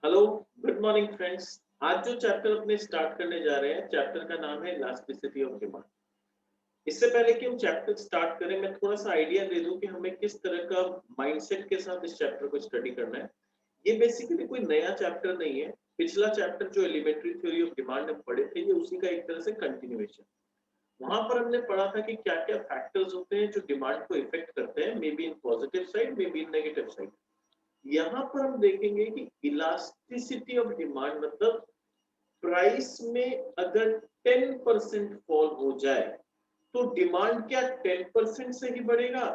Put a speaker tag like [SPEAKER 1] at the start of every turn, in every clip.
[SPEAKER 1] Hello, good morning friends. आज जो chapter अपने स्टार्ट करने जा रहे हैं, चैप्टर का नाम है इलास्टिसिटी ऑफ डिमांड। इससे पहले कि हम चैप्टर स्टार्ट करें, मैं थोड़ा सा आइडिया दे दूं कि हमें किस तरह का माइंडसेट के साथ इस चैप्टर को स्टडी करना है। ये बेसिकली कोई नया चैप्टर नहीं है। पिछला चैप्टर जो एलिमेंट्री थ्योरी ऑफ डिमांड हम पढ़े थे, ये उसी का एक तरह से कंटिन्यूएशन। वहां पर हमने पढ़ा था कि क्या क्या फैक्टर्स होते हैं जो डिमांड को इफेक्ट करते हैं, may be in positive side, may be in negative side. यहाँ पर हम देखेंगे कि इलास्टिसिटी ऑफ डिमांड मतलब प्राइस में अगर 10% फॉल हो जाए तो डिमांड क्या 10% से ही बढ़ेगा,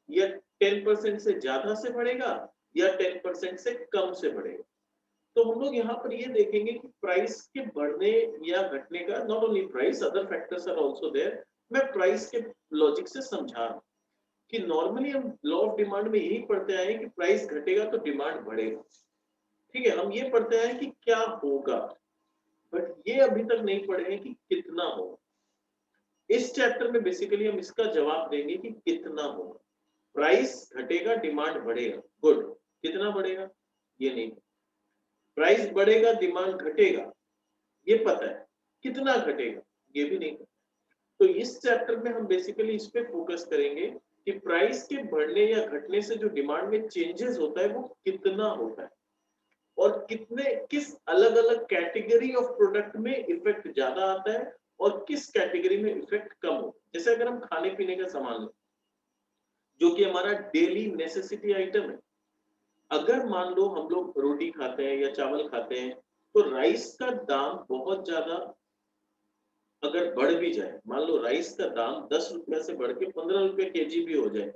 [SPEAKER 1] या 10% से ज्यादा से बढ़ेगा, या 10% से कम से बढ़ेगा। तो हम लोग यहाँ पर ये देखेंगे कि प्राइस के बढ़ने या घटने का, not only price, other factors are also there. मैं प्राइस के लॉजिक से समझा रहा हूं कि नॉर्मली हम लॉ ऑफ डिमांड में यही पढ़ते आए हैं कि प्राइस घटेगा तो डिमांड बढ़ेगा। ठीक है, हम ये पढ़ते आए हैं कि क्या होगा, बट ये अभी तक नहीं पढ़े हैं कि कितना होगा। इस चैप्टर में बेसिकली हम इसका जवाब देंगे कि कितना होगा। प्राइस घटेगा, डिमांड बढ़ेगा, गुड। कितना बढ़ेगा ये नहीं। प्राइस बढ़ेगा, डिमांड घटेगा, ये पता है। कितना घटेगा ये भी नहीं। तो इस चैप्टर में हम बेसिकली इस पे फोकस करेंगे कि प्राइस के बढ़ने या घटने से जो डिमांड में चेंजेस होता है वो कितना होता है, और कितने किस अलग अलग कैटेगरी ऑफ प्रोडक्ट में इफेक्ट ज्यादा आता है और किस कैटेगरी में इफेक्ट कम हो। जैसे अगर हम खाने पीने का सामान लें, जो कि हमारा डेली नेसेसिटी आइटम है। अगर मान लो हम लोग रोटी खाते हैं या चावल खाते हैं, तो राइस का दाम बहुत ज्यादा अगर बढ़ भी जाए, मान लो राइस का दाम 10 रुपया से बढ़ के 15 रुपये केजी भी हो जाए,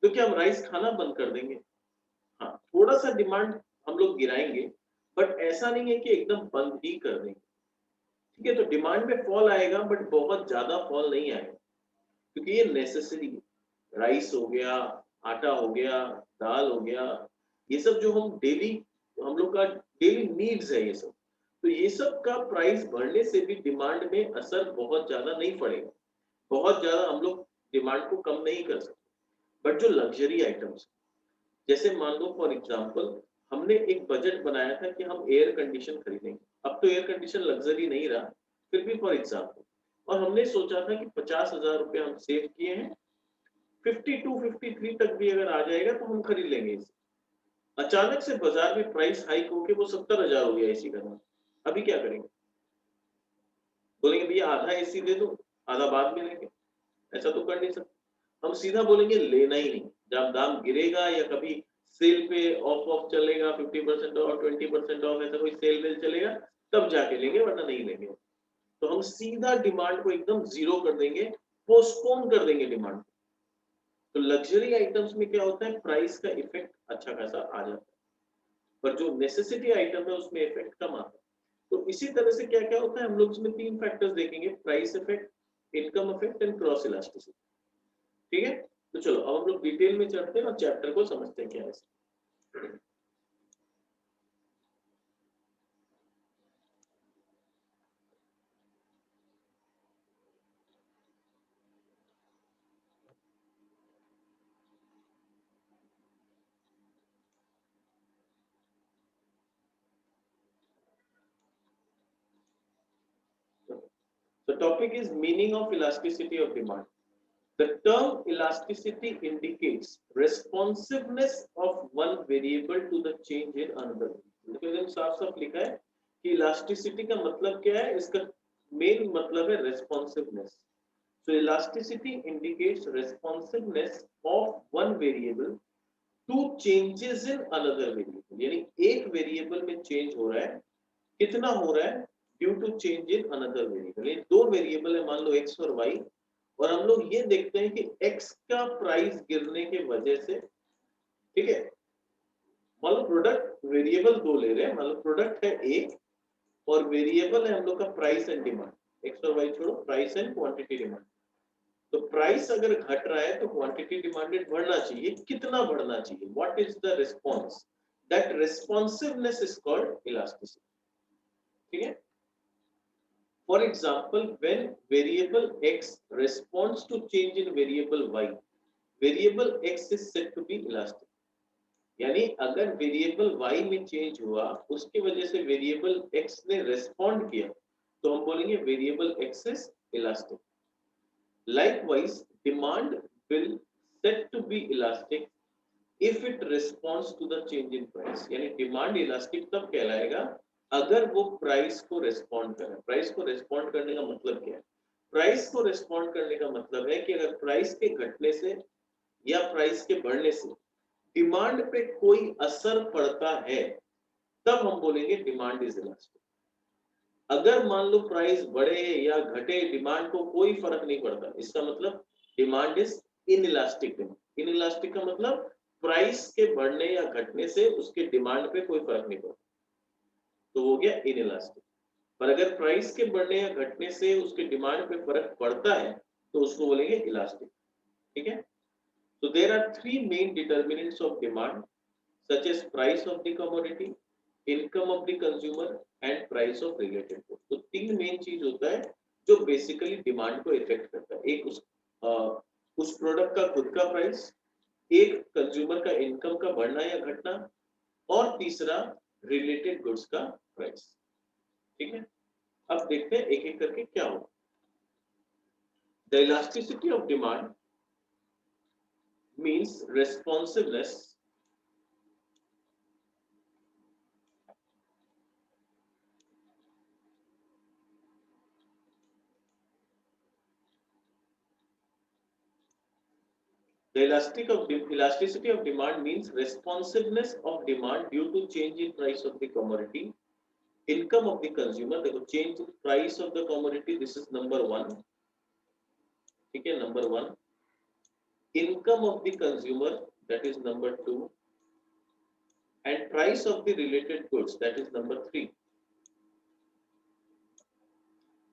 [SPEAKER 1] तो क्या हम राइस खाना बंद कर देंगे? हाँ, थोड़ा सा डिमांड हम लोग गिराएंगे, बट ऐसा नहीं है कि एकदम बंद ही कर देंगे। ठीक है, तो डिमांड में फॉल आएगा बट बहुत ज्यादा फॉल नहीं आएगा, क्योंकि ये नेसेसरी है। राइस हो गया, आटा हो गया, दाल हो गया, ये सब जो हम डेली, हम लोग का डेली नीड्स है ये सब। तो ये सब का प्राइस बढ़ने से भी डिमांड में असर बहुत ज्यादा नहीं पड़ेगा। बहुत ज्यादा हम लोग डिमांड को कम नहीं कर सकते। बट जो लग्जरी आइटम्स, जैसे मान लो फॉर एग्जांपल, हमने एक बजट बनाया था कि हम एयर कंडीशन खरीदेंगे। अब तो एयर कंडीशन लग्जरी नहीं रहा, फिर भी फॉर एग्जांपल, और हमने सोचा था कि 50,000 रुपये हम सेव किए हैं, 52 53 तक भी अगर आ जाएगा तो हम खरीद लेंगे इसे। अचानक से बाजार में प्राइस हाइक होके वो 70,000 हो गया एसी का दाम। अभी क्या करेंगे? बोलेंगे भैया आधा एसी दे दो, आधा बाद में लेंगे। ऐसा तो कर नहीं सकते। हम सीधा बोलेंगे लेना ही नहीं। जब दाम गिरेगा या कभी सेल पे ऑफ ऑफ चलेगा, 50% ऑफ, 20% ऑफ, ऐसा कोई सेल वेल चलेगा, तब जाके लेंगे, वरना नहीं लेंगे। तो हम सीधा डिमांड को एकदम जीरो कर देंगे, पोस्टपोन कर देंगे डिमांड। तो लग्जरी आइटम्स में क्या होता है, प्राइस का इफेक्ट अच्छा खासा आ जाता है, पर जो नेसेसिटी आइटम है उसमें इफेक्ट कम आता है। तो इसी तरह से क्या क्या होता है, हम लोग इसमें तीन फैक्टर्स देखेंगे: price effect, income effect and cross elasticity. ठीक है, तो चलो अब हम लोग डिटेल में चलते हैं और चैप्टर को समझते हैं क्या है। The topic is meaning of elasticity of demand. The term elasticity indicates responsiveness of one variable to the change in another. देखो एकदम साफ साफ लिखा है कि इलास्टिसिटी का मतलब क्या है। इसका मेन मतलब है responsiveness. So elasticity indicates responsiveness of one variable to changes in another variable। यानी एक वेरिएबल में चेंज हो रहा है, कितना हो रहा है, due to change in another variable. ये दो वेरिएबल है, मान लो x और y, और हम लोग ये देखते हैं कि x का प्राइस गिरने के वजह से, ठीक है, मान लो प्रोडक्ट वेरिएबल दो ले रहे हैं, मान लो प्रोडक्ट है a और वेरिएबल है हम लोग का प्राइस एंड डिमांड। x और y छोड़ो, प्राइस एंड क्वांटिटी डिमांड। तो प्राइस अगर घट रहा है तो क्वांटिटी डिमांडेड बढ़ना चाहिए। कितना बढ़ना चाहिए, what is the response, that responsiveness is called elasticity. ठीक है, for example, when variable x responds to change in variable y, variable x is said to be elastic। यानी अगर वेरिएबल y में चेंज हुआ, उसकी वजह से वेरिएबल x ने रेस्पॉन्ड किया, तो हम बोलेंगे variable x is elastic. Likewise, demand will said to be elastic if it responds to the change in price. यानी डिमांड इलास्टिक तब कहलाएगा अगर वो प्राइस को रेस्पॉन्ड करे. प्राइस को रेस्पॉन्ड करने का मतलब क्या है? प्राइस को रेस्पॉन्ड करने का मतलब है कि अगर प्राइस के घटने से या प्राइस के बढ़ने से डिमांड पे कोई असर पड़ता है, तब हम बोलेंगे डिमांड इज इलास्टिक. अगर मान लो प्राइस बढ़े या घटे, डिमांड को कोई फर्क नहीं पड़ता, इसका मतलब डिमांड इज इनइलास्टिक. इनइलास्टिक का मतलब प्राइस के बढ़ने या घटने से उसके डिमांड पे कोई फर्क नहीं पड़ता, तो हो गया इनइलास्टिक. पर अगर प्राइस के बढ़ने या घटने से उसके डिमांड पे फर्क पड़ता है, तो उसको बोलेंगे इलास्टिक. ठीक है. So there are three main determinants of demand, such as price of the commodity, income of the consumer, and price of related goods. तो तीन मेन चीज होता है जो बेसिकली डिमांड को इफेक्ट करता है. एक उस प्रोडक्ट का खुद का प्राइस, एक कंज्यूमर का इनकम का बढ़ना या घटना, और तीसरा रिलेटेड गुड्स का प्राइस. ठीक है. अब देखते हैं एक एक करके क्या होगा. The elasticity of demand means responsiveness the elasticity of demand means responsiveness of demand due to change in price of the commodity, income of the consumer. देखो change in price of the commodity, this is number one. ठीक है, number one. Income of the consumer, that is number two, and price of the related goods, that is number three.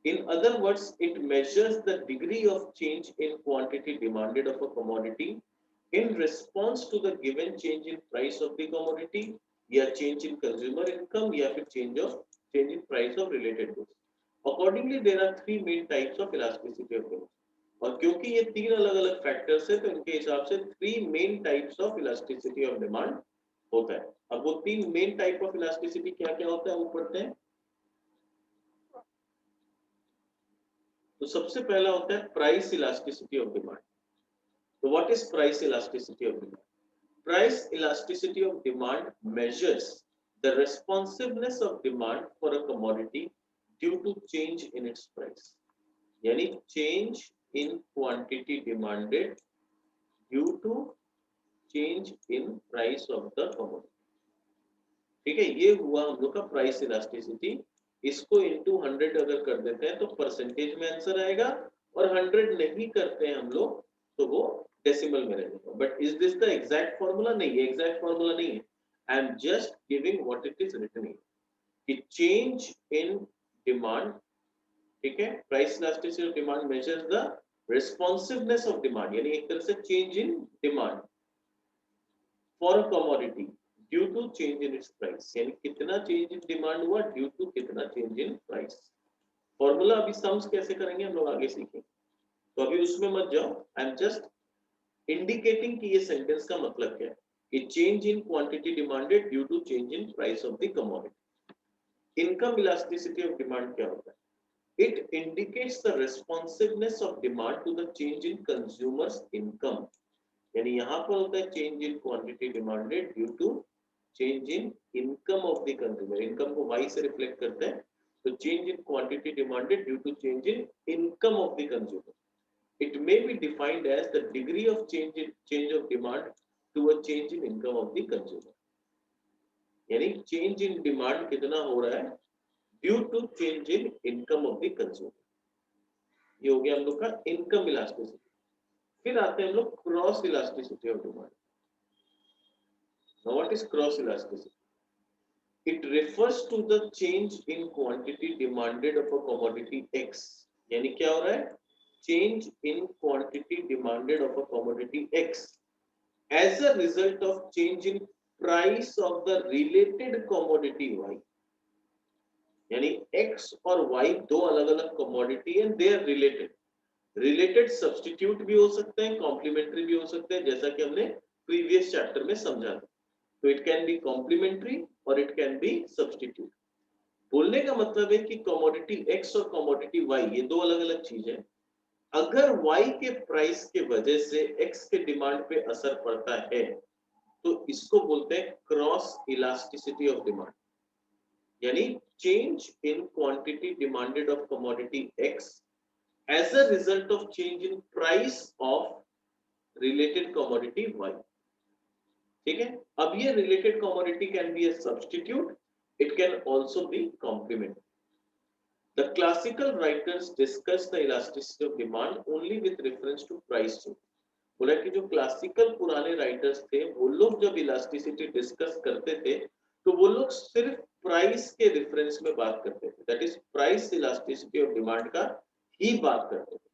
[SPEAKER 1] In other words, it measures the degree of change in quantity demanded of a commodity in response to the given change in price of the commodity, या change in consumer income, या फिर change in price of related goods. Accordingly, there are three main types of elasticity of demand. और क्योंकि ये तीन अलग-अलग factors है, तो इनके हिसाब से three main types of elasticity of demand होता है. अब वो तीन मेन टाइप ऑफ इलास्टिसिटी क्या-क्या होता है वो पढ़ते हैं. तो सबसे पहला होता है प्राइस इलास्टिसिटी ऑफ डिमांड. तो what is price elasticity of demand? Price elasticity of demand measures the responsiveness of demand for a commodity due to change in its price. यानी change in quantity demanded due to change in price of the commodity. ठीक है, ये हुआ हम लोग का price elasticity. इसको into 100 अगर कर देते हैं तो परसेंटेज में आंसर आएगा, और 100 नहीं करते हैं हम लोग तो वो डेसिमल में रहेगा. But is this the exact formula? नहीं, ये एग्जैक्ट फॉर्मूला नहीं है. I am just giving what it is written here कि चेंज इन डिमांड. ठीक है, price elasticity of demand measures the responsiveness of demand, यानी एक तरह से change in demand for a commodity due to change in its price. यानी कितना change in demand हुआ ड्यू टू कितना चेंज इन प्राइस. फॉर्मूला अभी सम्स कैसे करेंगे हम लोग आगे सीखेंगे, तो अभी उसमें मत जाओ. आई एम जस्ट इंडिकेटिंग कि ये सेंटेंस का मतलब क्या है कि change in quantity demanded due to change in price of the commodity. Income elasticity of demand क्या होता है? It indicates the responsiveness of demand to the change in consumers' income. यानी यहाँ पर होता है change in quantity demanded due to change in income of the consumer. Income को Y से reflect करते हैं, तो change in quantity demanded due to change in income of the consumer. It may be defined as the degree of change of demand to a change in income of the consumer. यानी change in demand कितना हो रहा है due to change in income of the consumer. ये हो गया हम लोग का इनकम इलास्टिसिटी. फिर आते हैं हम लोग cross elasticity of demand. Now what is cross elasticity? It refers to the change in quantity demanded of a commodity X. यानी क्या हो रहा है? Change in quantity demanded of a commodity X as a result of change in price of the related commodity Y. यानी x और y दो अलग-अलग commodity and they are related. Related substitute भी हो सकते हैं, कॉम्प्लीमेंट्री भी हो सकते हैं, जैसा कि हमने प्रीवियस चैप्टर में समझा था. तो इट कैन बी कॉम्प्लीमेंट्री और इट कैन बी सब्स्टिट्यूट। बोलने का मतलब है कि कमोडिटी एक्स और कमोडिटी वाई ये दो अलग अलग चीज है। अगर वाई के प्राइस के वजह से एक्स के डिमांड पे असर पड़ता है तो इसको बोलते हैं क्रॉस इलास्टिसिटी ऑफ डिमांड, यानी change in quantity demanded of commodity X as a result of change in price of related commodity Y. ठीक है, अब ये related commodity can be a substitute, it can also be complement. The classical writers discuss the elasticity of demand only with reference to price change. बोला कि जो classical पुराने writers थे वो लोग जब इलास्टिसिटी डिस्कस करते थे तो वो लोग सिर्फ प्राइस के रेफरेंस में बात करते थे, that is price elasticity of demand का ही बात करते थे।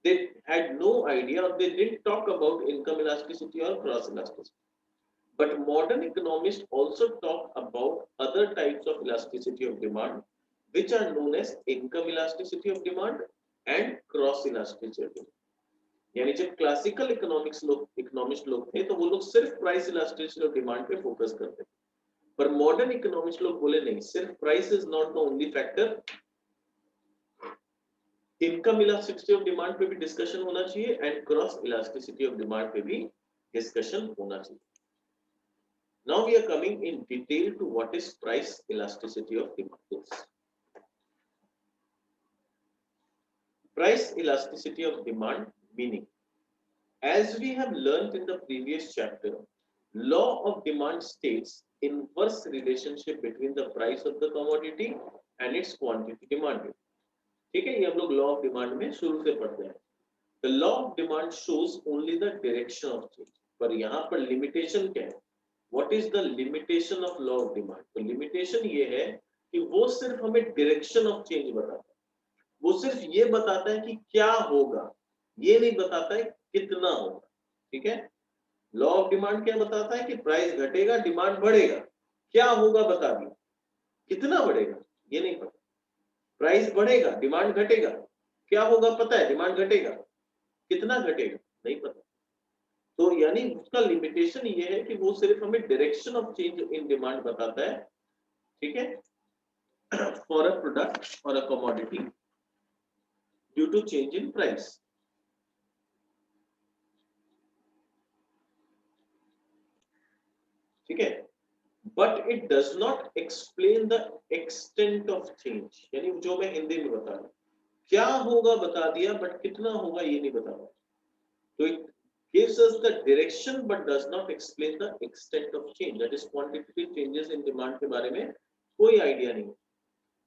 [SPEAKER 1] they had no idea or they didn't talk about income elasticity or cross elasticity. But modern economists also talk about other types of elasticity of demand, which are known as income elasticity of demand and cross elasticity of demand. यानी जब classical economist लोग थे तो वो लोग सिर्फ price elasticity of demand पे focus करते थे, पर मॉडर्न इकोनॉमिस्ट लोग बोले नहीं, सिर्फ price is not the only factor, income elasticity of demand पे भी डिस्कशन होना चाहिए and cross elasticity of demand पे भी डिस्कशन होना चाहिए। Now we are coming in detail to what is price elasticity of demand. Price elasticity of demand meaning, as we have learned in the previous chapter, law of demand states inverse relationship between the price of the commodity and its quantity demanded. ठीक है, ये हम लोग law of demand में शुरू से पढ़ते हैं। The law of demand shows only the direction of change, पर यहाँ पर लिमिटेशन क्या है? What is the limitation of law of demand? तो लिमिटेशन ये है कि वो सिर्फ हमें डायरेक्शन ऑफ चेंज बताता है, वो सिर्फ ये बताता है कि क्या होगा, ये नहीं बताता है कितना होगा। ठीक है, लॉ ऑफ डिमांड क्या बताता है कि प्राइस घटेगा, डिमांड बढ़ेगा, क्या होगा बता दिया, कितना बढ़ेगा ये नहीं पता। प्राइस बढ़ेगा, डिमांड घटेगा, क्या होगा पता है, डिमांड घटेगा, कितना घटेगा नहीं पता। तो यानी उसका लिमिटेशन ये है कि वो सिर्फ हमें direction of change in demand बताता है। ठीक है, फॉर अ प्रोडक्ट और a commodity due to change in price. ठीक है, but it does not explain the extent of change, यानी जो मैं हिंदी में बता रहा हूं, क्या होगा बता दिया बट कितना होगा ये नहीं बता रहा। तो it gives us the direction but does not explain the extent of change, that is quantitative changes in demand के बारे में कोई आइडिया नहीं।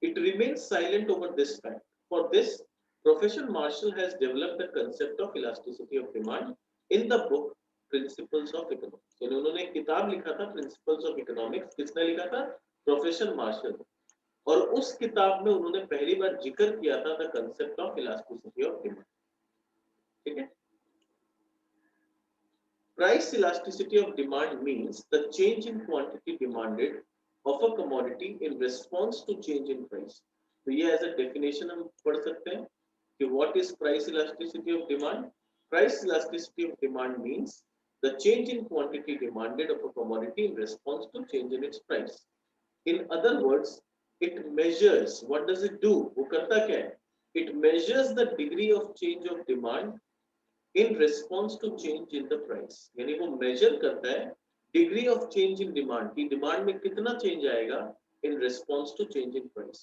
[SPEAKER 1] It remains silent over this fact. For this, Professor Marshall has developed the concept of elasticity of demand in the book Principles of Economics. यानी उन्होंने एक किताब लिखा था Principles of Economics, किसने लिखा था? Professor Marshall. और उस किताब में उन्होंने पहली बार जिक्र किया था the concept of elasticity of demand. ठीक है, price elasticity of demand means the change in quantity demanded of a commodity in response to change in price. तो ये as a definition हम पढ़ सकते हैं कि what is price elasticity of demand? Price elasticity of demand means the change in quantity demanded of a commodity in response to change in its price. In other words, it measures, what does it do? वो करता क्या है? It measures the degree of change of demand in response to change in the price, यानी वो major करता है degree of change in demand की, demand में कितना चेंज आएगा in response to change in price.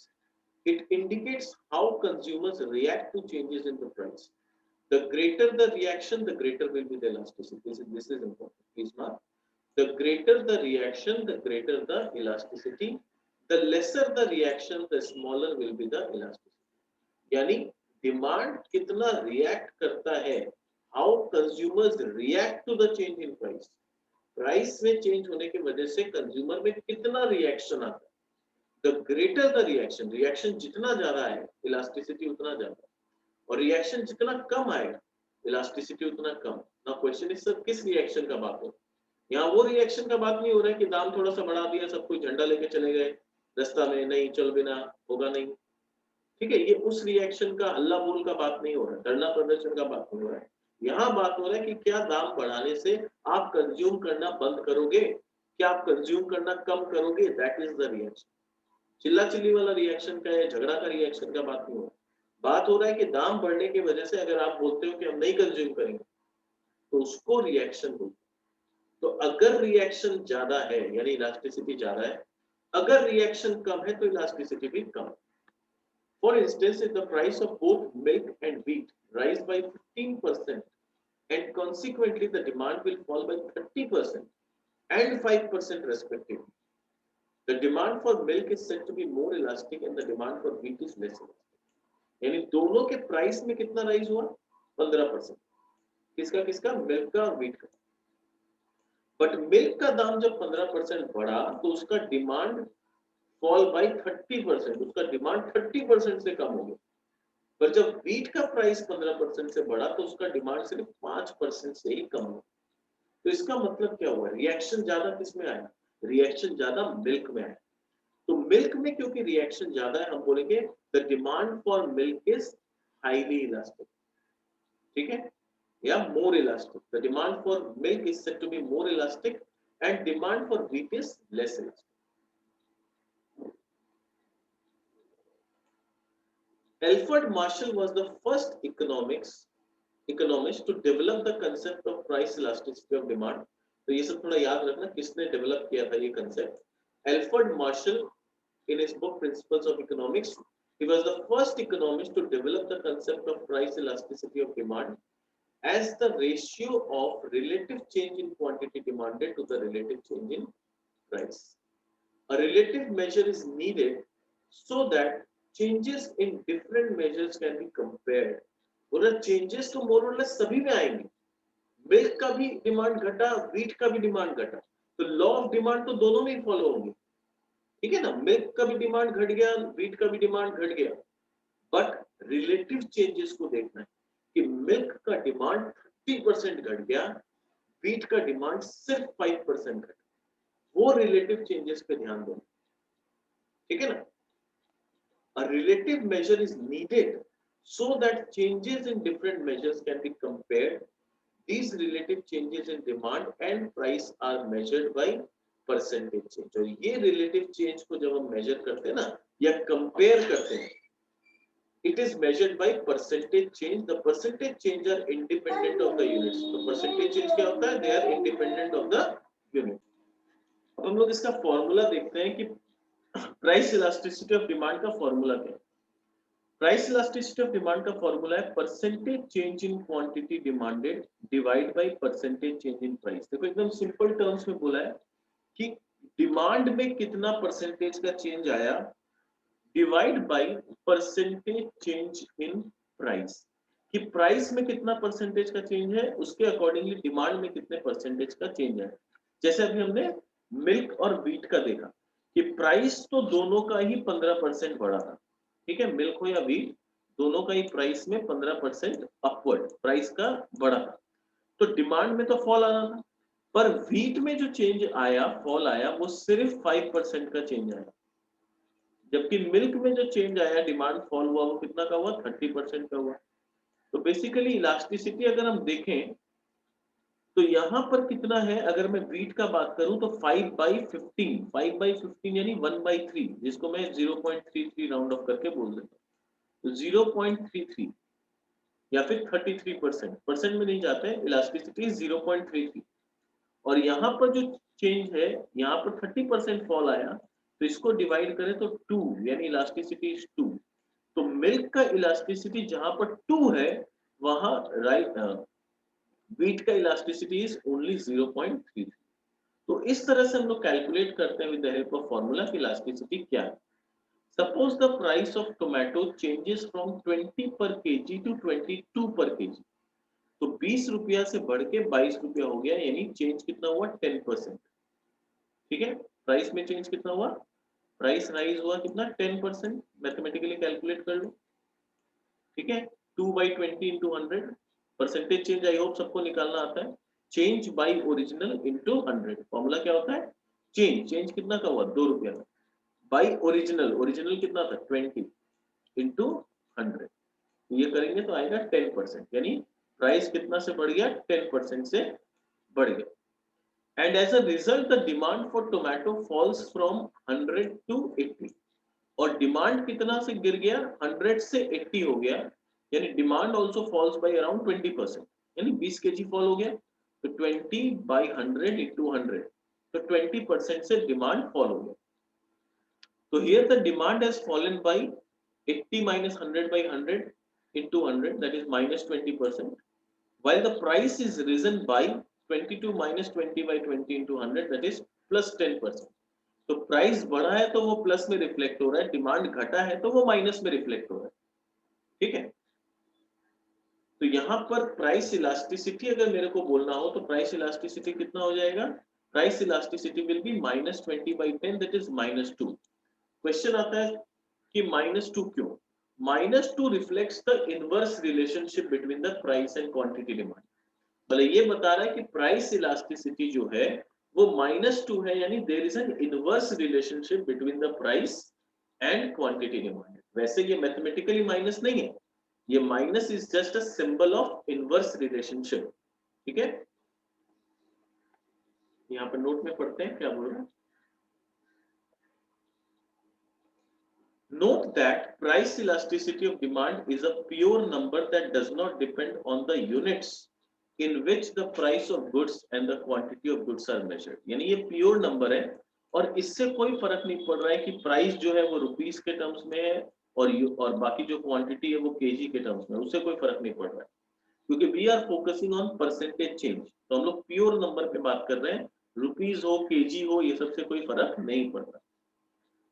[SPEAKER 1] It indicates how consumers react to changes in the price. The greater the reaction, the greater will be the elasticity. This is important. Please mark. The greater the reaction, the greater the elasticity. The lesser the reaction, the smaller will be the elasticity. यानी demand कितना react करता है, how consumers react to the change in price. Price में change होने की वजह से consumer में कितना रिएक्शन आता है, the greater the reaction, reaction जितना ज्यादा है इलास्टिसिटी उतना ज्यादा, और रिएक्शन जितना कम आएगा इलास्टिसिटी उतना कम। ना क्वेश्चन इज सर किस रिएक्शन का बात हो, यहाँ वो रिएक्शन का बात नहीं हो रहा है कि दाम थोड़ा सा बढ़ा दिया, सब कोई झंडा लेके चले गए रास्ता में, नहीं चल बिना होगा नहीं। ठीक है, ये उस रिएक्शन का हल्ला बोल का बात नहीं हो रहा है, धरना प्रदर्शन का बात नहीं हो रहा है। यहाँ बात हो रहा है कि क्या दाम बढ़ाने से आप कंज्यूम करना बंद करोगे, कि आप कंज्यूम करना कम करोगे, दैट इज द रिएक्शन। चिल्ला चिल्ली वाला रिएक्शन का या झगड़ा का रिएक्शन का बात नहीं हो रहा। बात हो रहा है कि दाम बढ़ने की वजह से अगर आप बोलते हो कि हम नहीं कंज्यूम करेंगे तो उसको रिएक्शन बोलते हैं। तो अगर रिएक्शन ज्यादा है यानी इलास्टिसिटी ज्यादा है, अगर रिएक्शन कम है तो इलास्टिसिटी भी कम है। For instance, if the price of both milk and wheat rise by 15% and consequently the demand will fall by 30% and 5% respectively, the demand for milk is said to be more elastic and the demand for wheat is less elastic. यानी दोनों के price में कितना rise हुआ? 15%। किसका किसका? Milk का और व्हीट का। बट मिल्क का दाम जब 15% बढ़ा तो उसका डिमांड फॉल बाय 30%, उसका डिमांड 30% से कम हो गया। पर जब व्हीट का प्राइस 15% से बढ़ा तो उसका डिमांड सिर्फ 5% से ही कम हुआ। तो इसका मतलब क्या हुआ? रिएक्शन ज्यादा किसमें आया? रिएक्शन ज्यादा मिल्क में आया। तो मिल्क में क्योंकि रिएक्शन ज्यादा है, हम बोलेंगे the demand for milk is highly elastic. ठीक है, या more elastic. The demand for milk is said to be more elastic and demand for wheat is less elastic. Alfred Marshall was the first economist to develop the concept of price elasticity of demand. तो ये सब थोड़ा याद रखना, किसने develop किया था ये concept? Alfred Marshall, in his book Principles of Economics, he was the first economist to develop the concept of price elasticity of demand as the ratio of relative change in quantity demanded to the relative change in price. A relative measure is needed so that changes in different measures can be compared. और changes तो मोर और less सभी में आएंगे। Milk का भी demand घटा, wheat का भी डिमांड घटा, तो लॉ ऑफ डिमांड तो दोनों में ही फॉलो होंगे। ठीक है ना, मिल्क का भी डिमांड घट गया, व्हीट का भी डिमांड घट गया, बट रिलेटिव चेंजेस को देखना है कि मिल्क का डिमांड 30% घट गया, व्हीट का डिमांड सिर्फ 5% घटा, वो रिलेटिव चेंजेस पे ध्यान दो। ठीक है ना, a relative measure is needed so that changes in different measures can be compared. These relative changes in demand and price are measured by percentage change। और ये relative change को जब हम measure करते हैं ना या compare करते हैं, it is measured by percentage change. The percentage change are independent of the units। तो percentage change क्या होता है? They are independent of the unit। अब हम लोग इसका फॉर्मूला देखते हैं कि प्राइस इलास्टिसिटी ऑफ डिमांड का फॉर्मूला क्या है। प्राइस इलास्टिसिटी ऑफ डिमांड का फॉर्मूला है percentage change in quantity demanded divide by percentage change in price. देखो एकदम सिंपल टर्म्स में बोला है कि डिमांड में कितना परसेंटेज का चेंज आया divide by percentage change in price, कि प्राइस में कितना परसेंटेज का चेंज है उसके अकॉर्डिंगली डिमांड में कितने परसेंटेज का चेंज है। जैसे अभी हमने मिल्क और व्हीट का देखा कि प्राइस तो दोनों का ही 15% बढ़ा था। ठीक है, मिल्क हो या व्हीट, दोनों का ही प्राइस में 15% अपवर्ड प्राइस का बढ़ा था, तो डिमांड में तो फॉल आ रहा था। पर व्हीट में जो चेंज आया, फॉल आया, वो सिर्फ 5% का चेंज आया, जबकि मिल्क में जो चेंज आया, डिमांड फॉल हुआ, वो कितना का हुआ? 30% का हुआ। तो बेसिकली इलास्टिसिटी अगर हम देखें तो यहाँ पर कितना है, अगर मैं व्हीट का बात करूं तो 5/15, 5/15 यानी 1/3, जिसको मैं 0.33 राउंड ऑफ करके बोल देता हूँ, तो 0.33 या फिर 33%, परसेंट में नहीं जाते हैं, इलास्टिसिटी 0.33। और यहाँ पर जो चेंज है, यहाँ पर 30% फॉल आया, तो इसको डिवाइड करें तो 2, यानी इलास्टिसिटी इज 2। तो मिल्क का इलास्टिसिटी जहां पर 2 है, वहां राइट व्हीट का इलास्टिसिटी इज ओनली 0.33। तो इस तरह से हम लोग कैलकुलेट करते हैं with the help of formula कि इलास्टिसिटी क्या है। Suppose the price of tomato changes from 20 पर केजी टू 22 पर केजी, तो 20 रुपया से बढ़ के 22 रुपया हो गया, यानी चेंज कितना हुआ? 10%। ठीक है, प्राइस में चेंज कितना हुआ? प्राइस राइज हुआ कितना? 10%। मैथमेटिकली कैलकुलेट कर लो। ठीक है, 2/20 into 100, percentage change I hope सबको निकालना आता है। Change by original into 100, formula क्या होता है? चेंज कितना का हुआ? 2 रुपया का, बाई ओरिजिनल, ओरिजिनल कितना था? 20 इंटू 100, ये करेंगे तो आएगा 10%, यानी प्राइस कितना से बढ़ गया? 10% से बढ़ गया। and as a result the demand for tomato falls from 100 to 80. और डिमांड कितना से गिर गया, 100 से 80 हो गया, यानी demand also falls by around 20%, यानी 20 केजी फॉल हो गया, तो 20 बाई 100 इंटू 100, तो 20% से डिमांड फॉल हो गया. तो here the demand has fallen bye 80 minus 100 by 100 into 100, that is minus 20%, while the price is risen by 22 minus 20 by 20 into 100, that is plus 10%. तो प्राइस बढ़ा है तो वो प्लस में रिफ्लेक्ट हो रहा है, डिमांड घटा है तो वो माइनस में रिफ्लेक्ट हो रहा है. ठीक है, तो यहाँ पर प्राइस इलास्टिसिटी अगर मेरे को बोलना हो तो प्राइस इलास्टिसिटी कितना हो जाएगा, price elasticity will be minus 20 by 10, that is -2. Question आता है कि -2 क्यों? -2 reflects the inverse relationship between the price and quantity demand. मतलब ये बता रहा है कि प्राइस इलास्टिसिटी जो है वो -2 है, यानी there is an inverse relationship between the price and quantity demand. वैसे ये मैथमेटिकली माइनस नहीं है, ये minus is just a symbol of inverse relationship. ठीक है, यहाँ पर नोट में पढ़ते हैं क्या बोल रहे हैं. Note that price elasticity of demand is a pure number that does not depend on the units in which the price of goods and the quantity of goods are measured. यानी ये pure number है और इससे कोई फर्क नहीं पड़ रहा है कि प्राइस जो है वो रुपीस के टर्म्स में है और बाकी जो क्वांटिटी है वो केजी के टर्म्स में, उससे कोई फर्क नहीं पड़ रहा है, क्योंकि we are focusing on percentage change. तो हम लोग प्योर नंबर पे बात कर रहे हैं, रुपीस हो केजी हो ये सबसे कोई फर्क नहीं पड़ रहा.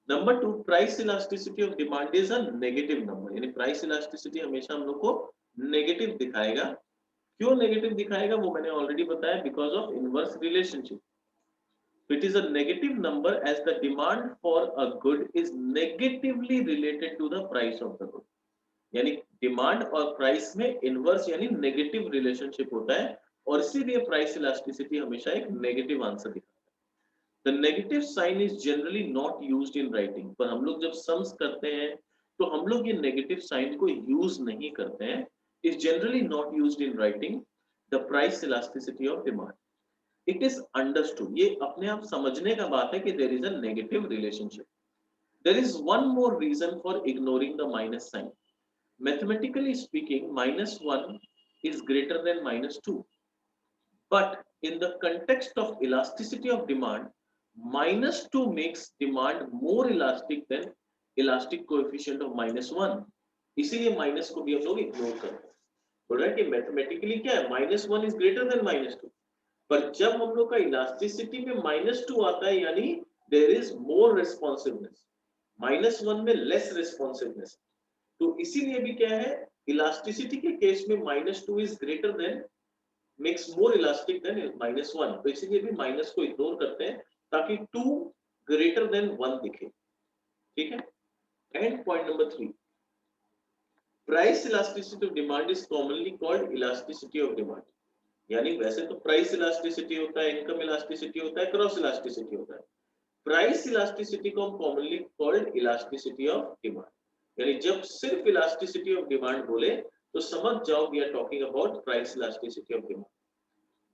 [SPEAKER 1] Number 2, price elasticity of demand is a negative number, यानी प्राइस इलास्टिसिटी हमेशा हम लोग को नेगेटिव दिखाएगा. क्यों नेगेटिव दिखाएगा वो मैंने ऑलरेडी बताया, because of inverse relationship. It is a negative number as the demand for a good is negatively related to the price of the good. यानी डिमांड और प्राइस में इनवर्स यानी नेगेटिव रिलेशनशिप होता है और इसीलिए प्राइस इलास्टिसिटी हमेशा एक नेगेटिव आंसर दिखाता है. The negative sign is generally not used in writing. पर हम लोग जब सम्स करते हैं तो हम लोग ये नेगेटिव साइन को यूज नहीं करते हैं. Is generally not used in writing the price elasticity of demand. It is understood. ये अपने आप समझने का बात है कि there is a negative relationship. There is one more reason for ignoring the minus sign. Mathematically speaking, -1 is greater than -2. But in the context of elasticity of demand, -2 makes demand more elastic than elastic coefficient of -1. इसीलिए minus को भी हम लोग ignore करते हैं. बोल रहा है कि मैथमेटिकली क्या है, -1 इज ग्रेटर देन -2, पर जब हम लोग का इलास्टिसिटी में -2 आता है यानी देयर इज मोर रिस्पॉन्सिवनेस, -1 में लेस रिस्पॉन्सिवनेस. तो इसीलिए भी क्या है, इलास्टिसिटी के केस में -2 is greater than makes more elastic than -1. तो इसीलिए भी माइनस को इग्नोर करते हैं ताकि 2 greater than 1 दिखे. ठीक है. And point number 3, price elasticity of demand is commonly called elasticity of demand. यानी वैसे तो प्राइस इलास्टिसिटी होता है, इनकम इलास्टिसिटी होता है, क्रॉस इलास्टिसिटी होता है. प्राइस इलास्टिसिटी को हम commonly called elasticity of demand. यानी जब सिर्फ इलास्टिसिटी ऑफ डिमांड बोले तो समझ जाओ we are talking about price elasticity of demand.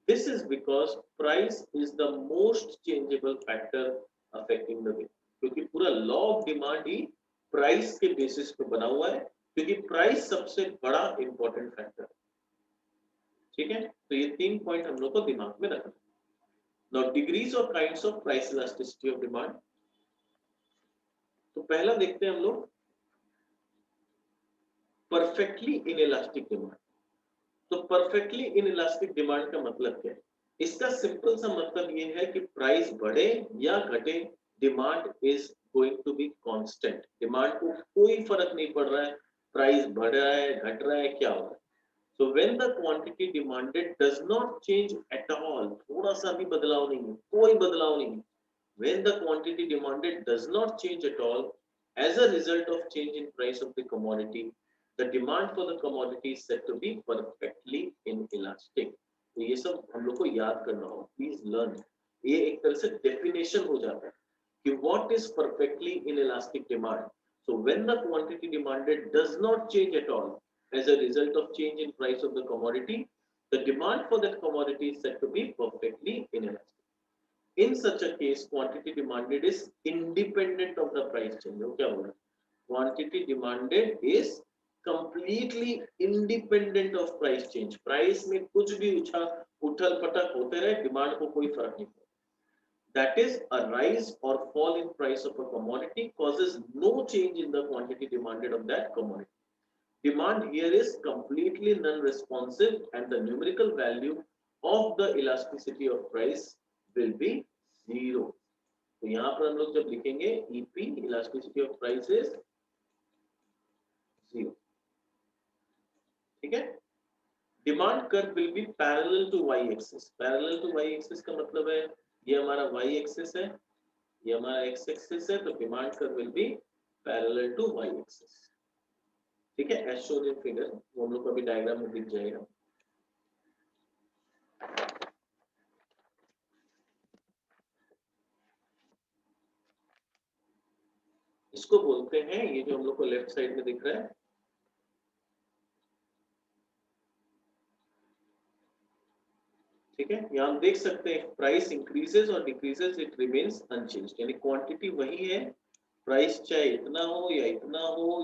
[SPEAKER 1] This is because price is the most changeable factor affecting the bill. क्योंकि पूरा law of demand he price के बेसिस पे बना हुआ है, क्योंकि प्राइस सबसे बड़ा इंपॉर्टेंट फैक्टर है. ठीक है, तो ये 3 पॉइंट हम लोग को दिमाग में रखना. नाउ डिग्रीज और kinds of price elasticity of demand. तो पहला देखते हैं हम लोग परफेक्टली इनइलास्टिक डिमांड. तो परफेक्टली इनइलास्टिक डिमांड का मतलब क्या है? इसका सिंपल सा मतलब ये है कि प्राइस बढ़े या घटे, demand is going to be constant. Demand को कोई फर्क नहीं पड़ रहा है प्राइस बढ़ रहा है घट रहा है क्या हो रहा है. So when the quantity demanded does not change at all, थोड़ा सा भी बदलाव नहीं है, कोई बदलाव नहीं है. When the quantity demanded does not change at all as a result of change in price of the commodity, the demand for the commodity is said to be perfectly inelastic. तो ये सब हम लोग को याद करना होगा, प्लीज लर्न. ये एक तरह से डेफिनेशन हो जाता है कि what is perfectly inelastic demand. So when the quantity demanded does not change at all as a result of change in price of the commodity, the demand for that commodity is said to be perfectly inelastic. In such a case, quantity demanded is independent of the price change. वो क्या बोल रहा है? Quantity demanded is completely independent of price change. Price में कुछ भी उछल पटक होते रहे, डिमांड को कोई फर्क नहीं पड़ता. That is, a rise or fall in price of a commodity causes no change in the quantity demanded of that commodity. Demand here is completely non-responsive, and the numerical value of the elasticity of price will be zero. तो यहाँ पर हम लोग जब लिखेंगे EP elasticity of price is zero. ठीक है? Demand curve will be parallel to y-axis. Parallel to y-axis का मतलब है ये हमारा y-axis है, ये हमारा x-axis है, तो demand curve will be parallel to y-axis. ठीक है? As shown in figure, वो हम लोग को अभी डायग्राम में दिख जाएगा. इसको बोलते हैं, ये जो हम लोग को लेफ्ट साइड में दिख रहा है, ठीक है, यहाँ हम देख सकते हैं प्राइस इंक्रीजेस और डिक्रीजेस, इट रिमेन्स अनचेंज्ड. यानी क्वांटिटी वही है, प्राइस चाहे इतना हो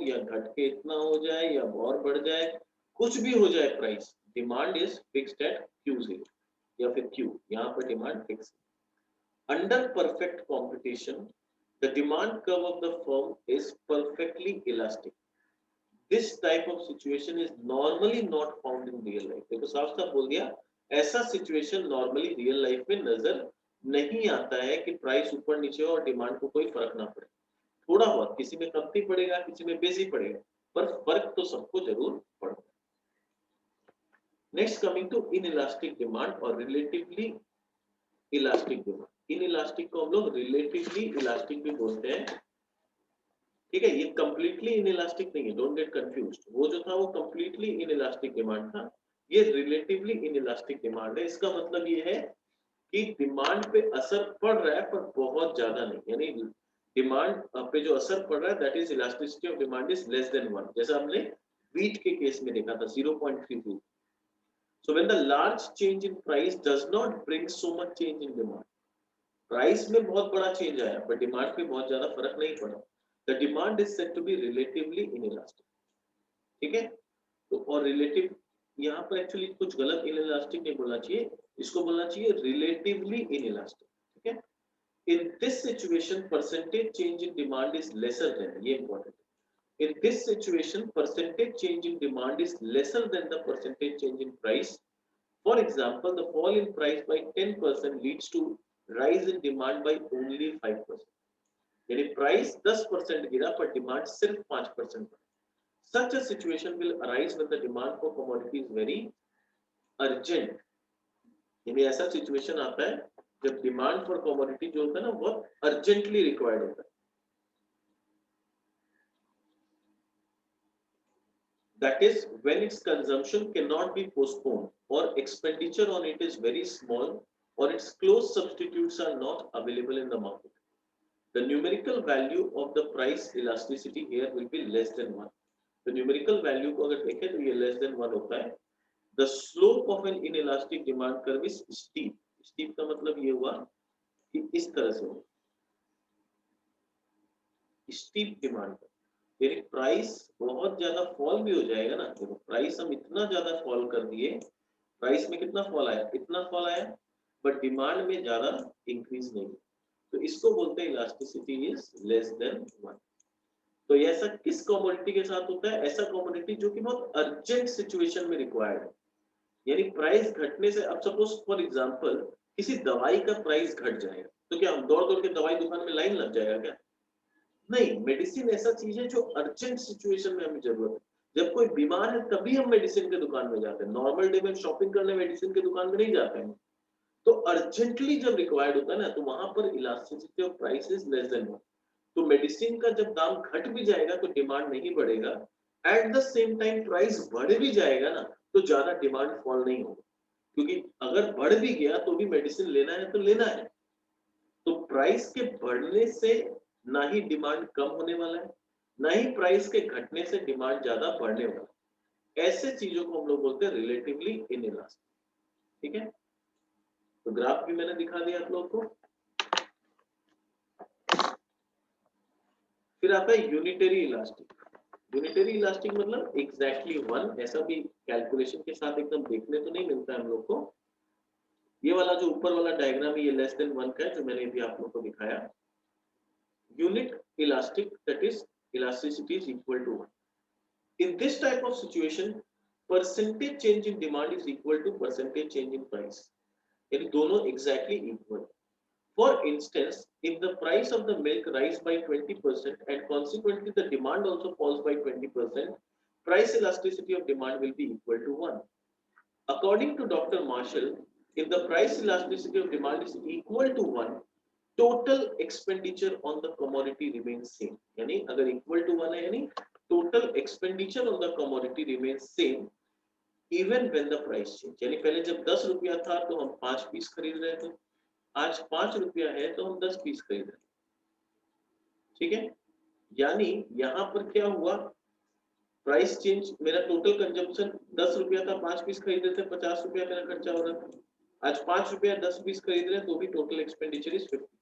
[SPEAKER 1] या घट के इतना हो जाए या और बढ़ जाए, कुछ भी हो जाए price, demand is fixed at Q0 या फिर Q. यहाँ पर डिमांड फिक्स है. Under perfect competition the demand curve of the firm is perfectly elastic. This type of situation is normally not found in real life. देखो साफ साफ बोल दिया, ऐसा सिचुएशन नॉर्मली रियल लाइफ में नजर नहीं आता है कि प्राइस ऊपर नीचे हो और डिमांड को कोई फर्क ना पड़े. थोड़ा बहुत किसी में कमती पड़ेगा, किसी में बेसी पड़ेगा, पर फर्क तो सबको जरूर पड़ता है. Next coming to inelastic demand और रिलेटिवली इलास्टिक डिमांड. इनइलास्टिक को हम लोग रिलेटिवली इलास्टिक भी बोलते हैं. ठीक है, ये कंप्लीटली इनइलास्टिक नहीं है, डोंट गेट कंफ्यूज्ड. वो जो था वो कंप्लीटली इनइलास्टिक डिमांड था, ये रिलेटिवली इनइलास्टिक डिमांड है. इसका मतलब ये है कि डिमांड पे असर पड़ रहा है पर बहुत ज्यादा नहीं. यानी डिमांड पे जो असर पड़ रहा है, that is elasticity of demand is less than 1. जैसा हमने व्हीट के केस में देखा था 0.32. So when the large change in price does not bring so much change in demand, price में बहुत बड़ा चेंज आया पर डिमांड पे बहुत ज्यादा फर्क नहीं पड़ा, the demand is said to be relatively inelastic. ठीक है, तो और रिलेटिव यहाँ पर एक्चुअली कुछ गलत इनइलास्टिक नहीं बोलना चाहिए, इसको बोलना चाहिए रिलेटिवली इनइलास्टिक. ठीक है, in this situation percentage change in demand is lesser than, ये important. In this situation, percentage change in demand is lesser than the percentage change in price. For example, the fall in price by 10% leads to rise in demand by only 5%. यानी price 10% गिरा पर demand सिर्फ 5%. Such a situation will arise when the demand for commodity is very urgent. यानी ऐसा situation आता है जब demand for commodity जो होता है ना बहुत urgently required होता है. That is, when its consumption cannot be postponed or expenditure on it is very small or its close substitutes are not available in the market. The numerical value of the price elasticity here will be less than 1. The numerical value को अगर देखें तो ये less than 1 होता है. The slope of an inelastic demand curve is steep. Steep का मतलब ये हुआ कि इस तरह से हो. Steep demand curve. यानी प्राइस बहुत ज्यादा फॉल भी हो जाएगा ना. देखो प्राइस हम इतना ज्यादा फॉल कर दिए, प्राइस में कितना फॉल आया, इतना फॉल आया, बट डिमांड में ज्यादा इंक्रीज नहीं. तो इसको बोलते हैं इलास्टिसिटी इज लेस देन 1. तो ये ऐसा किस कमोडिटी के साथ होता है? ऐसा कमोडिटी जो कि बहुत अर्जेंट सिचुएशन में रिक्वायर्ड है. यानी प्राइस घटने से, अब सपोज फॉर एग्जांपल किसी दवाई का प्राइस घट जाएगा तो क्या हम दौड़ दौड़ के दवाई दुकान में लाइन लग जाएगा क्या? नहीं, मेडिसिन ऐसा चीज है जो अर्जेंट सिचुएशन में हमें जरूरत है. जब कोई बीमार है तभी हम मेडिसिन के दुकान में जाते हैं. नॉर्मल डे में शॉपिंग करने मेडिसिन के दुकान में नहीं जाते हैं. तो अर्जेंटली जब रिक्वायर्ड होता है ना, तो वहां पर elasticity of price is less than 1. तो मेडिसिन का जब दाम घट भी जाएगा तो डिमांड नहीं बढ़ेगा. At the same time price बढ़ भी जाएगा ना तो ज्यादा डिमांड फॉल नहीं होगा, क्योंकि अगर बढ़ भी गया तो भी मेडिसिन लेना है तो लेना है. तो प्राइस के बढ़ने से ना ही डिमांड कम होने वाला है, ना ही प्राइस के घटने से डिमांड ज्यादा बढ़ने वाला है. ऐसे चीजों को हम लोग बोलते हैं रिलेटिवली इनइलास्टिक. ठीक है, तो ग्राफ भी मैंने दिखा दिया आप लोगों को. फिर आता है यूनिटरी इलास्टिक। यूनिटरी इलास्टिक मतलब एग्जैक्टली वन, ऐसा भी कैलकुलेशन के साथ एकदम देखने तो नहीं मिलता है हम लोग को। ये वाला जो ऊपर वाला डायग्राम है ये लेस देन वन का है, जो मैंने अभी आप लोग को दिखाया। Unit elastic, that is elasticity is equal to 1. In this type of situation, percentage change in demand is equal to percentage change in price. यानी दोनों exactly equal. For instance, if the price of the milk rise by 20% and consequently the demand also falls by 20%, price elasticity of demand will be equal to 1. According to Dr. Marshall, if the price elasticity of demand is equal to 1, total expenditure on the commodity remains same. यानी अगर equal to 1 है यानी total expenditure on the commodity remains same even when the price change. यानी पहले जब 10 रुपया था तो हम 5 पीस खरीद रहे थे, आज 5 रुपया है तो हम 10 पीस खरीद रहे हैं। ठीक है, यानी यहाँ पर क्या हुआ, प्राइस चेंज, मेरा टोटल कंजम्पशन 10 रुपया था, 5 पीस खरीद रहे थे, 50 रुपया मेरा खर्चा हो रहा था। आज 5 रुपया 10 पीस खरीद रहे हैं तो भी टोटल एक्सपेंडिचर इज 50।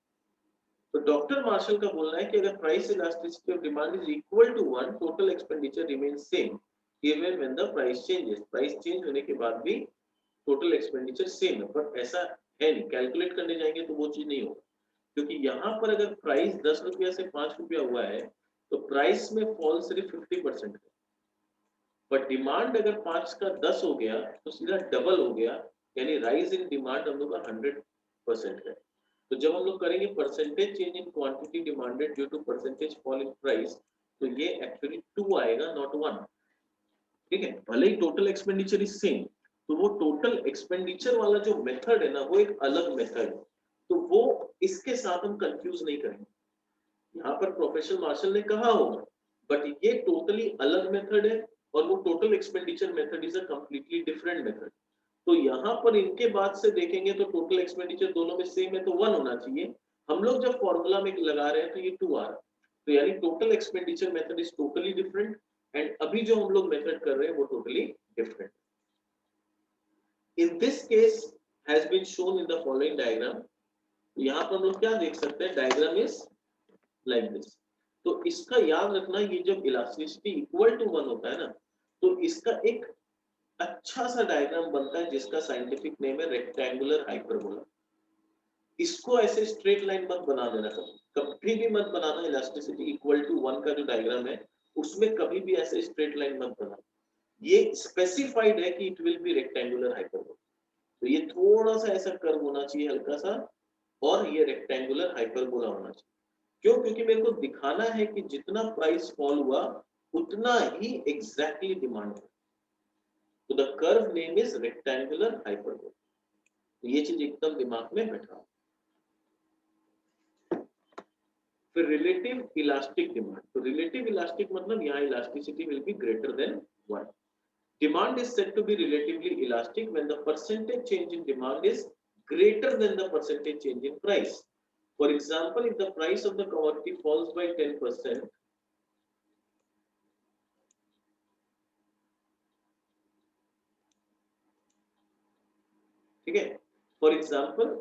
[SPEAKER 1] तो डॉक्टर मार्शल का बोलना है कि अगर price elasticity of demand is equal to 1, total expenditure remains same even when the price changes. Price change होने के बाद भी टोटल एक्सपेंडिचर सेम है, पर ऐसा है नहीं, कैलकुलेट करने जाएंगे तो वो चीज नहीं होगा, क्योंकि यहाँ पर अगर प्राइस 10 रुपया से 5 रुपया हुआ है तो प्राइस में फॉल सिर्फ 50% है, पर डिमांड अगर 5 का 10 हो गया तो सीधा डबल हो गया, यानी राइज इन डिमांड हम लोग का 100% है। तो जब हम लोग करेंगे percentage change in quantity demanded due to percentage fall in price, तो ये एक्चुअली 2 आएगा, नॉट 1। ठीक है, भले ही टोटल एक्सपेंडिचर इज सेम, तो वो टोटल एक्सपेंडिचर वाला जो मेथड है ना वो एक अलग मेथड है, तो वो इसके साथ हम कंफ्यूज नहीं करेंगे। यहाँ पर प्रोफेसर मार्शल ने कहा होगा, बट ये टोटली अलग मेथड है और वो total expenditure method is a completely different method. तो यहाँ पर इनके बाद से देखेंगे तो टोटल एक्सपेंडिचर दोनों में सेम है तो 1 होना चाहिए। हम लोग जब फॉर्मूला में लगा रहे हैं तो ये 2 आ रहा है, तो यानी total expenditure method is totally different, and अभी जो हम लोग मेथड कर रहे हैं वो totally different. In this case has been shown in the following diagram. यहाँ पर हम लोग क्या देख सकते हैं, डायग्राम इज लाइक दिस। तो इसका याद रखना, ये जब इलास्टिसिटी इक्वल टू 1 होता है ना, तो इसका एक अच्छा सा डायग्राम बनता है जिसका साइंटिफिक नेम है रेक्टेंगुलर हाइपरबोला। इसको ऐसे स्ट्रेट लाइन मत बना देना, कभी भी मत बनाना। इलास्टिसिटी इक्वल टू 1 का जो डायग्राम है उसमें कभी भी ऐसे स्ट्रेट लाइन मत बनाना। ये स्पेसिफाइड है कि it will be rectangular hyperbola, तो ये थोड़ा सा ऐसा कर्व होना चाहिए हल्का सा, और ये रेक्टेंगुलर हाइपरबोला होना चाहिए। क्यों? क्योंकि मेरे को दिखाना है कि जितना प्राइस फॉल हुआ उतना ही एग्जैक्टली डिमांड है। तो the curve name is rectangular hyperbola. तो ये चीज एकदम दिमाग में बैठा। फिर रिलेटिव इलास्टिक डिमांड। तो रिलेटिव इलास्टिक मतलब यहाँ elasticity will be greater than 1। Demand is said to be relatively elastic when the percentage change in demand is greater than the percentage change in price. For example, if the price of the commodity falls by 10%, okay? For example,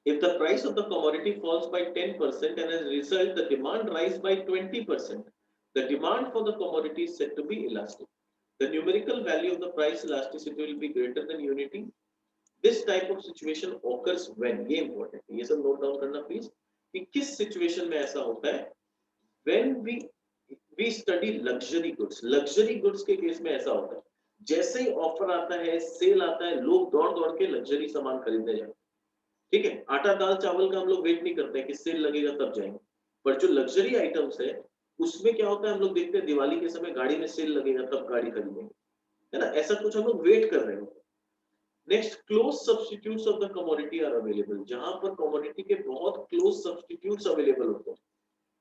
[SPEAKER 1] if the price of the commodity falls by 10% and as a result the demand rises by 20%, the demand for the commodity is said to be elastic. The numerical value of the price elasticity will be greater than unity. This type of situation occurs when, ये important है, ये सब note down करना please, कि किस situation में ऐसा होता है। When we study luxury goods, luxury goods के केस में ऐसा होता है, जैसे ही ऑफर आता है, सेल आता है, लोग दौड़ दौड़ के लग्जरी सामान खरीदने जाते हैं। ठीक है, आटा दाल चावल का हम लोग वेट नहीं करते कि सेल लगेगा तब जाएंगे, पर जो लग्जरी आइटम्स है उसमें क्या होता है, हम लोग देखते हैं दिवाली के समय गाड़ी में सेल लगेगा तब गाड़ी खरीदेंगे, है ना, ऐसा कुछ हम लोग वेट कर रहे हो। Next, close substitutes of the commodity are available. जहां पर कमोडिटी के बहुत क्लोज सब्स्टिट्यूट्स अवेलेबल होते हैं,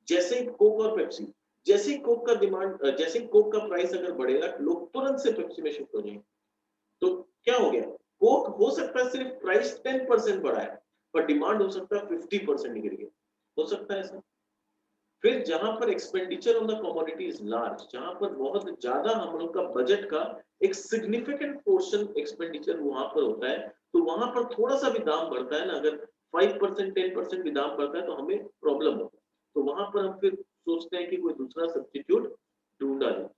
[SPEAKER 1] जैसे कोक और पेप्सी। जैसे ही कोक का डिमांड, जैसे ही कोक का प्राइस अगर बढ़ेगा लोग तुरंत से पेप्सी में शिफ्ट हो जाएंगे। तो क्या हो गया, कोक हो सकता है सिर्फ प्राइस 10% बढ़ा है, पर डिमांड हो सकता है 50% गिर गया, हो सकता है ऐसा। फिर जहां पर expenditure on the commodity is large, जहां पर बहुत ज्यादा हम लोग का बजट का एक सिग्निफिकेंट पोर्शन एक्सपेंडिचर वहां पर होता है, तो वहां पर थोड़ा सा भी दाम बढ़ता है ना, अगर 5% 10% भी दाम बढ़ता है तो हमें प्रॉब्लम होता है। तो वहां पर हम फिर सोचते हैं कि कोई दूसरा सब्स्टिट्यूट ढूंढा जाए।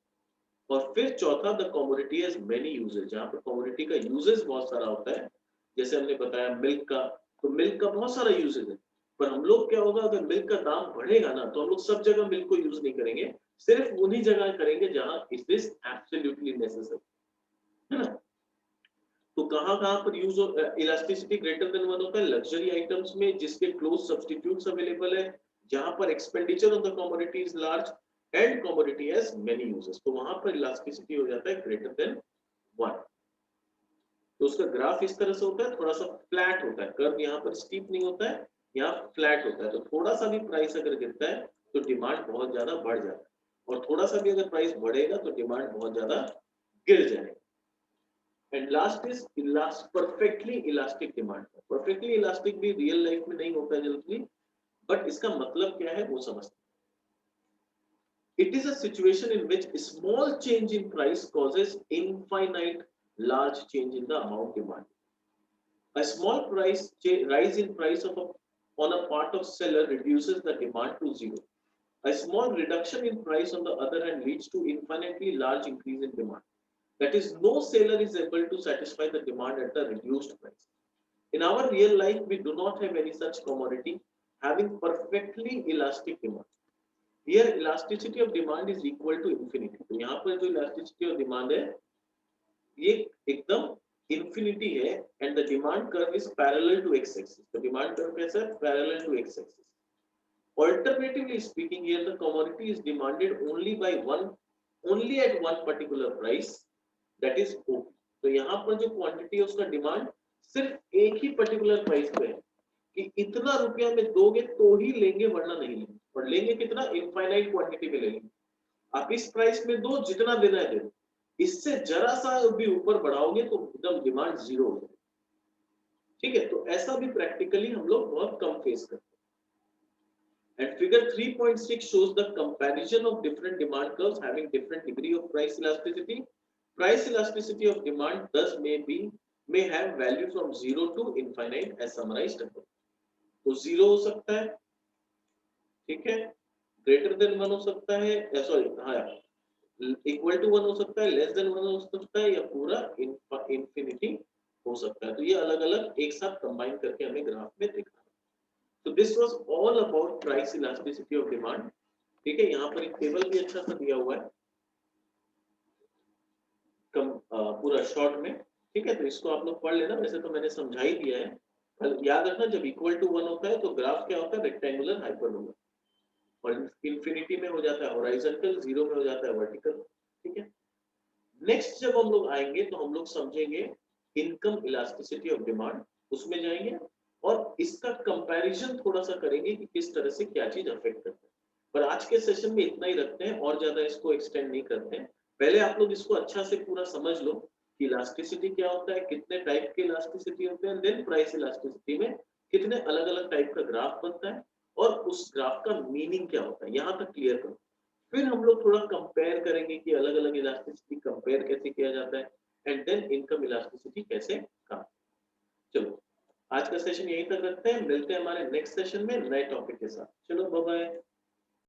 [SPEAKER 1] और फिर चौथा, the commodity has many uses, जहाँ पर कमोडिटी का यूजेस बहुत सारा होता है। जैसे हमने बताया मिल्क का, तो मिल्क का बहुत सारा यूजेस है। पर हम लोग क्या होगा, अगर मिल्क का दाम बढ़ेगा ना, तो हम लोग सब जगह मिल्क को यूज नहीं करेंगे, सिर्फ उन्हीं जगह करेंगे जहां इट इज एब्सोल्युटली नेसेसरी, है ना। तो कहाँ-कहाँ पर यूज इलास्टिसिटी ग्रेटर देन 1 होता है? लग्जरी आइटम्स में जिसके क्लोज सब्स्टिट्यूट्स अवेलेबल है, जहां पर expenditure on the commodity is large and commodity has many uses, तो वहां पर इलास्टिसिटी हो जाता है ग्रेटर देन 1। तो उसका ग्राफ इस तरह से होता है, थोड़ा सा फ्लैट होता है, कर्व यहाँ पर स्टीप नहीं होता है, यहाँ फ्लैट होता है। तो थोड़ा सा भी प्राइस अगर गिरता है तो डिमांड बहुत ज्यादा बढ़ जाता है, और थोड़ा सा भी अगर प्राइस बढ़ेगा तो डिमांड बहुत ज्यादा गिर जाएगा। And last is perfectly elastic demand. Perfectly elastic भी रियल लाइफ में नहीं होता है जल्दी, बट इसका मतलब क्या है वो समझते हैं। It is a situation in which small change in price causes infinite large change in the amount demanded. A small rise in price on a part of seller reduces the demand to zero. A small reduction in price on the other hand leads to infinitely large increase in demand. That is, no seller is able to satisfy the demand at the reduced price. In our real life, we do not have any such commodity having perfectly elastic demand. Here, elasticity of demand is equal to infinity. तो यहाँ पर जो elasticity of demand है, ये एकदम infinity है, and the demand curve is parallel to X axis. तो demand curve कैसा है? Parallel to X axis. Alternatively speaking, here the commodity is demanded only at one particular price, that is OP. तो यहाँ पर जो quantity है उसका demand सिर्फ एक ही पर्टिकुलर प्राइस पे है कि इतना रुपया में दोगे तो ही लेंगे, वरना नहीं लेंगे। और लेंगे कितना? इनफाइनाइट क्वांटिटी में लेंगे। आप इस प्राइस में दो, जितना देना है दो, इससे जरा सा भी ऊपर बढ़ाओगे तो एकदम डिमांड जीरो हो जाएगी। ठीक है, तो ऐसा भी प्रैक्टिकली हम लोग बहुत कम फेस करते हैं। And figure 3.6 shows the comparison of different demand curves having different degree of price elasticity. Price elasticity of demand thus may have value from 0 to infinite as summarized above. तो 0 हो सकता है, ठीक है, ग्रेटर देन 1 हो सकता है, sorry हाँ, इक्वल टू 1 हो सकता है, लेस देन 1 हो सकता है, या पूरा इंफिनिटी हो सकता है। तो ये अलग अलग एक साथ कंबाइन करके हमें ग्राफ में दिखा है। तो this was all about price elasticity of demand. ठीक है, यहाँ पर एक टेबल भी अच्छा सा दिया हुआ है पूरा शॉर्ट में। ठीक है, तो इसको आप लोग पढ़ लेना, वैसे तो मैंने समझा ही दिया है। याद रखना, जब इक्वल टू 1 होता है तो ग्राफ क्या होता है? रेक्टेंगुलर हाइपरबोला, और इंफिनिटी में हो जाता है हॉरिजॉन्टल, 0 में हो जाता है वर्टिकल। ठीक है, नेक्स्ट जब हम लोग आएंगे तो हम लोग समझेंगे इनकम इलास्टिसिटी ऑफ डिमांड, उसमें जाएंगे और इसका कंपैरिजन थोड़ा सा करेंगे कि किस तरह से क्या चीज अफेक्ट करता है। पर आज के सेशन में इतना ही रखते हैं, और ज्यादा इसको एक्सटेंड नहीं करते हैं। पहले आप लोग इसको अच्छा से पूरा समझ लो कि इलास्टिसिटी क्या होता है, कितने टाइप के इलास्टिसिटी होते हैं, देन प्राइस इलास्टिसिटी में कितने अलग अलग टाइप का ग्राफ बनता है, और उस ग्राफ का मीनिंग क्या होता है, यहाँ तक क्लियर करो। फिर हम लोग थोड़ा कंपेयर करेंगे कि अलग अलग इलास्टिसिटी कंपेयर कैसे किया जाता है, एंड देन इनकम इलास्टिसिटी कैसे काम। चलो, आज का सेशन यहीं तक रखते हैं, मिलते हैं हमारे नेक्स्ट सेशन में नए टॉपिक के साथ। चलो, बाय बाय।